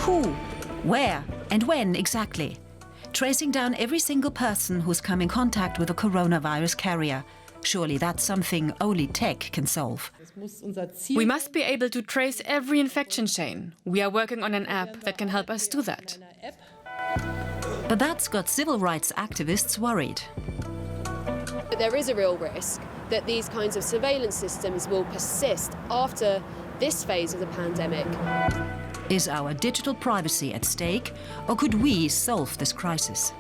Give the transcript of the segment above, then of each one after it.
Who, where, and when exactly? Tracing down every single person who's come in contact with a coronavirus carrier. Surely that's something only tech can solve. We must be able to trace every infection chain. We are working on an app that can help us do that. But that's got civil rights activists worried. There is a real risk that these kinds of surveillance systems will persist after this phase of the pandemic. Is our digital privacy at stake, or could we solve this crisis?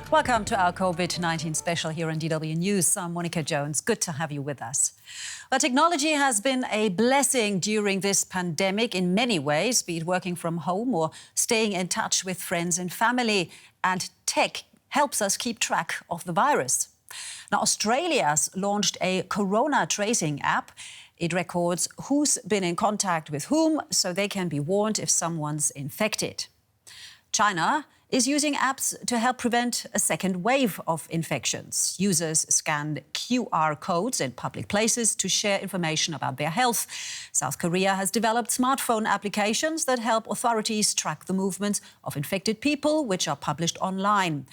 Welcome to our COVID-19 special here on DW News. I'm Monica Jones. Good to have you with us. Well, technology has been a blessing during this pandemic in many ways, be it working from home or staying in touch with friends and family. And tech helps us keep track of the virus. Now, Australia's launched a corona tracing app. It records who's been in contact with whom, so they can be warned if someone's infected. China is using apps to help prevent a second wave of infections. Users scan QR codes in public places to share information about their health. South Korea has developed smartphone applications that help authorities track the movements of infected people, which are published online.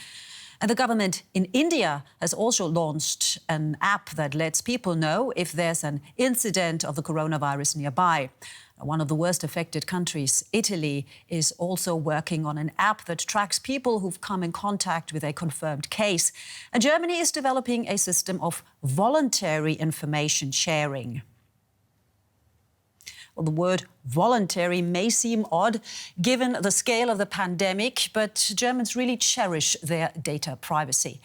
And the government in India has also launched an app that lets people know if there's an incident of the coronavirus nearby. One of the worst affected countries, Italy, is also working on an app that tracks people who've come in contact with a confirmed case. And Germany is developing a system of voluntary information sharing. Well, the word voluntary may seem odd given the scale of the pandemic, but Germans really cherish their data privacy.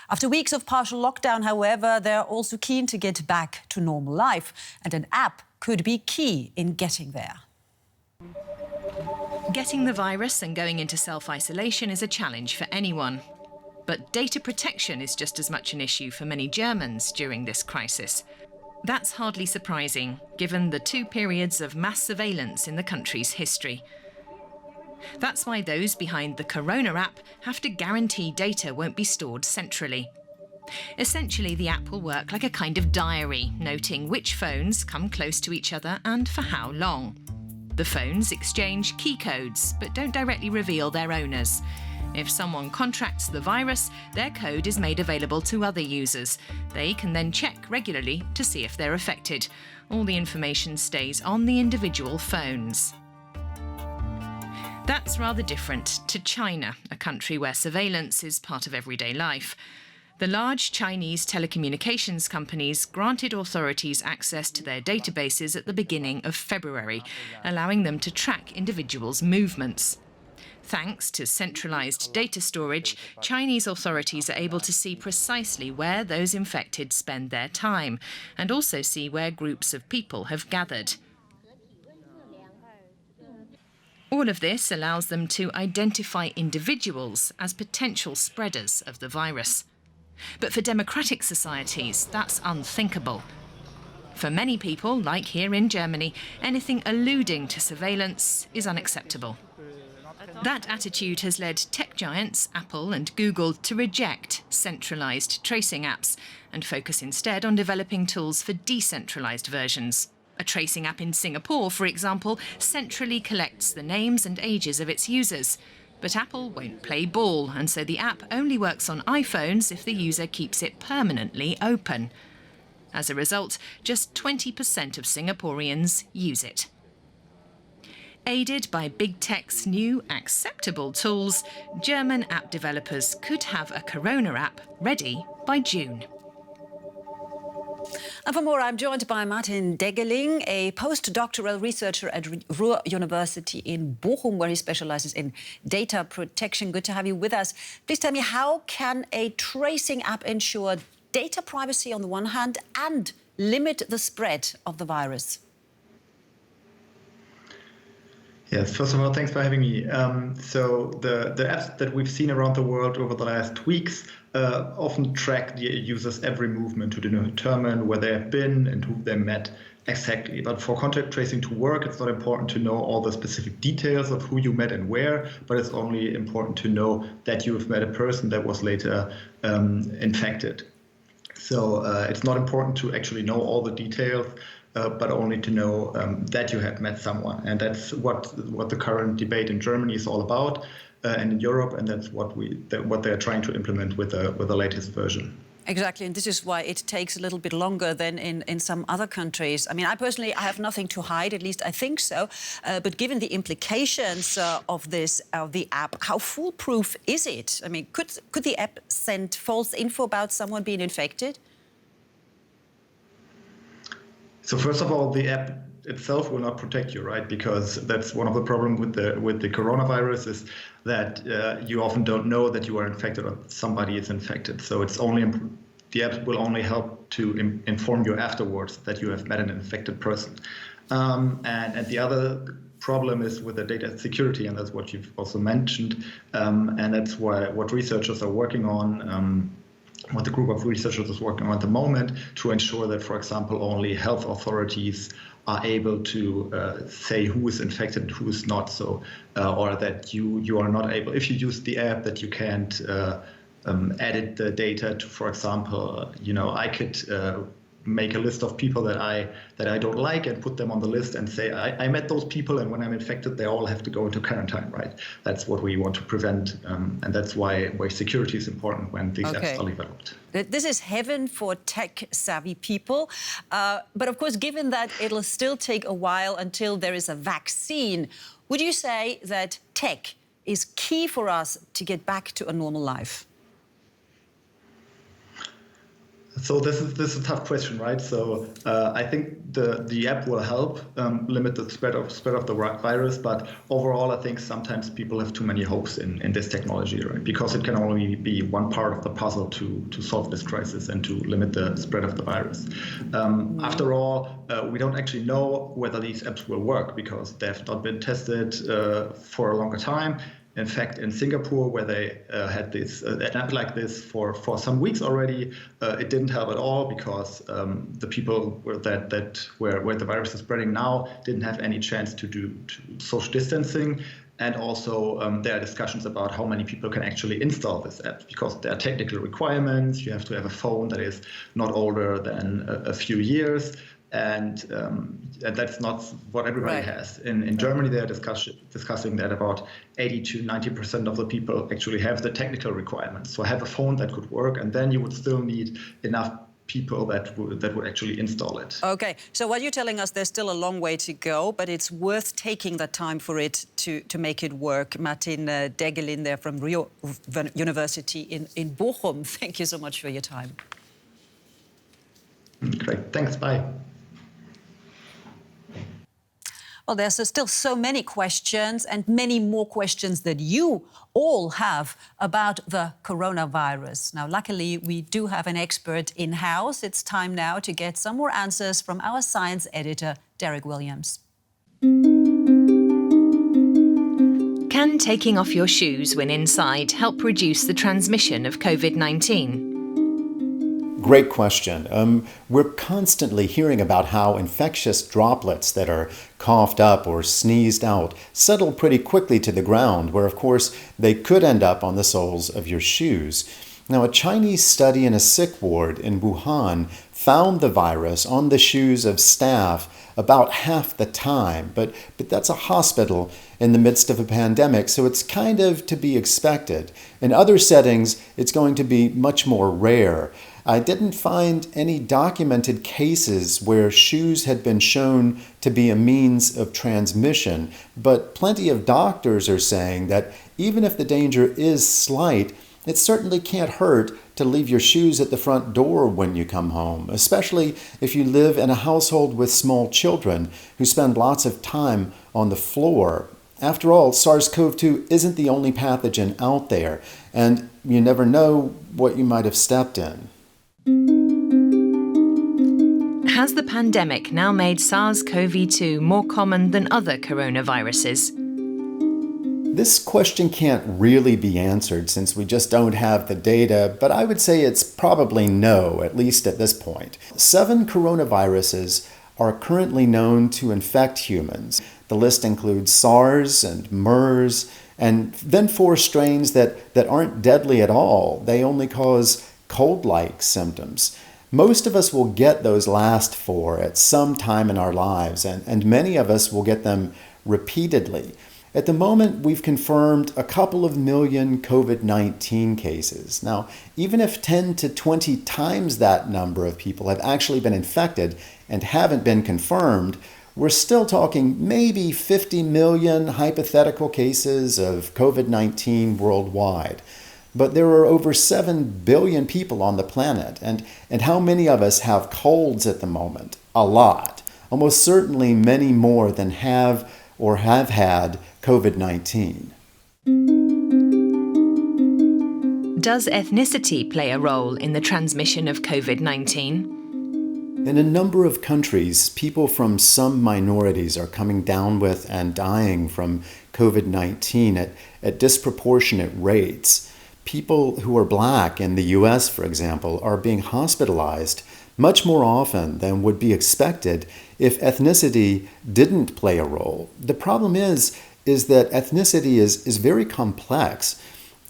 After weeks of partial lockdown, however, they're also keen to get back to normal life, and an app could be key in getting there. Getting the virus and going into self-isolation is a challenge for anyone. But data protection is just as much an issue for many Germans during this crisis. That's hardly surprising, given the 2 periods of mass surveillance in the country's history. That's why those behind the Corona app have to guarantee data won't be stored centrally. Essentially, the app will work like a kind of diary, noting which phones come close to each other and for how long. The phones exchange key codes, but don't directly reveal their owners. If someone contracts the virus, their code is made available to other users. They can then check regularly to see if they're affected. All the information stays on the individual phones. That's rather different to China, a country where surveillance is part of everyday life. The large Chinese telecommunications companies granted authorities access to their databases at the beginning of February, allowing them to track individuals' movements. Thanks to centralized data storage, Chinese authorities are able to see precisely where those infected spend their time, and also see where groups of people have gathered. All of this allows them to identify individuals as potential spreaders of the virus. But for democratic societies, that's unthinkable. For many people, like here in Germany, anything alluding to surveillance is unacceptable. That attitude has led tech giants Apple and Google to reject centralized tracing apps and focus instead on developing tools for decentralized versions. A tracing app in Singapore, for example, centrally collects the names and ages of its users. But Apple won't play ball, and so the app only works on iPhones if the user keeps it permanently open. As a result, just 20% of Singaporeans use it. Aided by big tech's new acceptable tools, German app developers could have a Corona app ready by June. And for more, I'm joined by Martin Degeling, a postdoctoral researcher at Ruhr University in Bochum, where he specializes in data protection. Good to have you with us. Please tell me, how can a tracing app ensure data privacy on the one hand and limit the spread of the virus? Yes, first of all, thanks for having me. So the apps that we've seen around the world over the last weeks often track the users' every movement to determine where they have been and who they met exactly. But for contact tracing to work, it's not important to know all the specific details of who you met and where, but it's only important to know that you have met a person that was later infected. So it's not important to actually know all the details. but only to know that you have met someone. And that's what the current debate in Germany is all about, and in Europe, and that's what they're trying to implement with the latest version. Exactly, and this is why it takes a little bit longer than in some other countries. I mean, I have nothing to hide, at least I think so. But given the implications of the app, how foolproof is it? I mean, could the app send false info about someone being infected? So first of all, the app itself will not protect you, right? Because that's one of the problems with the coronavirus is that you often don't know that you are infected or somebody is infected. So the app will only help to inform you afterwards that you have met an infected person. And the other problem is with the data security, and that's what you've also mentioned. And that's what researchers are working on. What the group of researchers is working on at the moment to ensure that, for example, only health authorities are able to say who is infected and who is not. So, or that you are not able, if you use the app, that you can't edit the data to, for example, I could make a list of people that I don't like and put them on the list and say I met those people, and when I'm infected they all have to go into quarantine, right? That's what we want to prevent, and that's why security is important when these apps are developed. This is heaven for tech-savvy people, but of course, given that it'll still take a while until there is a vaccine, would you say that tech is key for us to get back to a normal life? So this is a tough question, right? So I think the app will help limit the spread of the virus, but overall, I think sometimes people have too many hopes in this technology, right? Because it can only be one part of the puzzle to solve this crisis and to limit the spread of the virus. After all, we don't actually know whether these apps will work because they have not been tested for a longer time. In fact, in Singapore, where they had an app like this for some weeks already, it didn't help at all because the people where the virus is spreading now didn't have any chance to do social distancing. And also there are discussions about how many people can actually install this app because there are technical requirements. You have to have a phone that is not older than a few years. And that's not what everybody has. In Germany, they are discussing that about 80 to 90% of the people actually have the technical requirements. So have a phone that could work, and then you would still need enough people that would actually install it. Okay, so what you're telling us, there's still a long way to go, but it's worth taking the time for it to make it work. Martin Degeling there from Rio University in Bochum. Thank you so much for your time. Great, thanks, bye. Well, there's still so many questions and many more questions that you all have about the coronavirus. Now, luckily, we do have an expert in-house. It's time now to get some more answers from our science editor, Derek Williams. Can taking off your shoes when inside help reduce the transmission of COVID-19? Great question. We're constantly hearing about how infectious droplets that are coughed up or sneezed out settle pretty quickly to the ground, where, of course, they could end up on the soles of your shoes. Now, a Chinese study in a sick ward in Wuhan found the virus on the shoes of staff about half the time, but that's a hospital in the midst of a pandemic, so it's kind of to be expected. In other settings, it's going to be much more rare. I didn't find any documented cases where shoes had been shown to be a means of transmission, but plenty of doctors are saying that even if the danger is slight, it certainly can't hurt to leave your shoes at the front door when you come home, especially if you live in a household with small children who spend lots of time on the floor. After all, SARS-CoV-2 isn't the only pathogen out there, and you never know what you might have stepped in. Has the pandemic now made SARS-CoV-2 more common than other coronaviruses? This question can't really be answered since we just don't have the data, but I would say it's probably no, at least at this point. 7 coronaviruses are currently known to infect humans. The list includes SARS and MERS, and then 4 strains that aren't deadly at all. They only cause cold-like symptoms. Most of us will get those last 4 at some time in our lives, and many of us will get them repeatedly. At the moment, we've confirmed a couple of million COVID-19 cases. Now, even if 10 to 20 times that number of people have actually been infected and haven't been confirmed, we're still talking maybe 50 million hypothetical cases of COVID-19 worldwide. But there are over 7 billion people on the planet, and how many of us have colds at the moment? A lot. Almost certainly many more than have or have had COVID-19. Does ethnicity play a role in the transmission of COVID-19? In a number of countries, people from some minorities are coming down with and dying from COVID-19 at disproportionate rates. People who are Black in the US, for example, are being hospitalized much more often than would be expected if ethnicity didn't play a role. The problem is that ethnicity is very complex.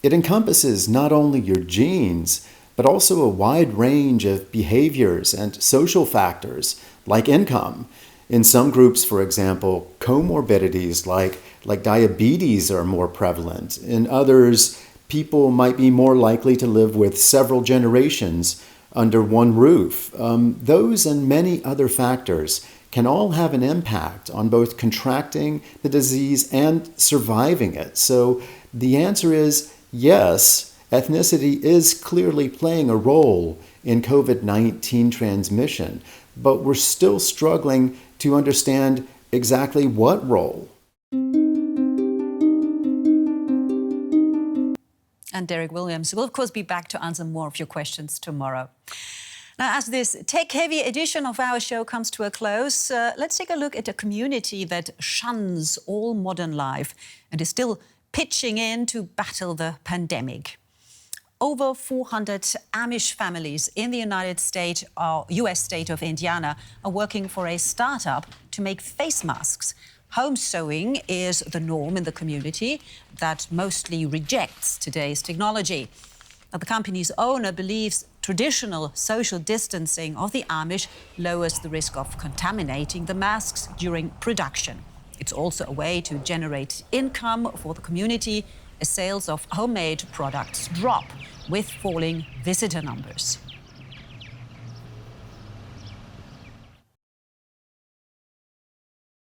It encompasses not only your genes, but also a wide range of behaviors and social factors like income. In some groups, for example, comorbidities like diabetes are more prevalent. In others, people might be more likely to live with several generations under one roof. Those and many other factors can all have an impact on both contracting the disease and surviving it. So the answer is yes, ethnicity is clearly playing a role in COVID-19 transmission, but we're still struggling to understand exactly what role. And Derek Williams will, of course, be back to answer more of your questions tomorrow. Now, as this tech-heavy edition of our show comes to a close, let's take a look at a community that shuns all modern life and is still pitching in to battle the pandemic. Over 400 Amish families in the US state of Indiana are working for a startup to make face masks. Home sewing is the norm in the community that mostly rejects today's technology. Now, the company's owner believes traditional social distancing of the Amish lowers the risk of contaminating the masks during production. It's also a way to generate income for the community as sales of homemade products drop with falling visitor numbers.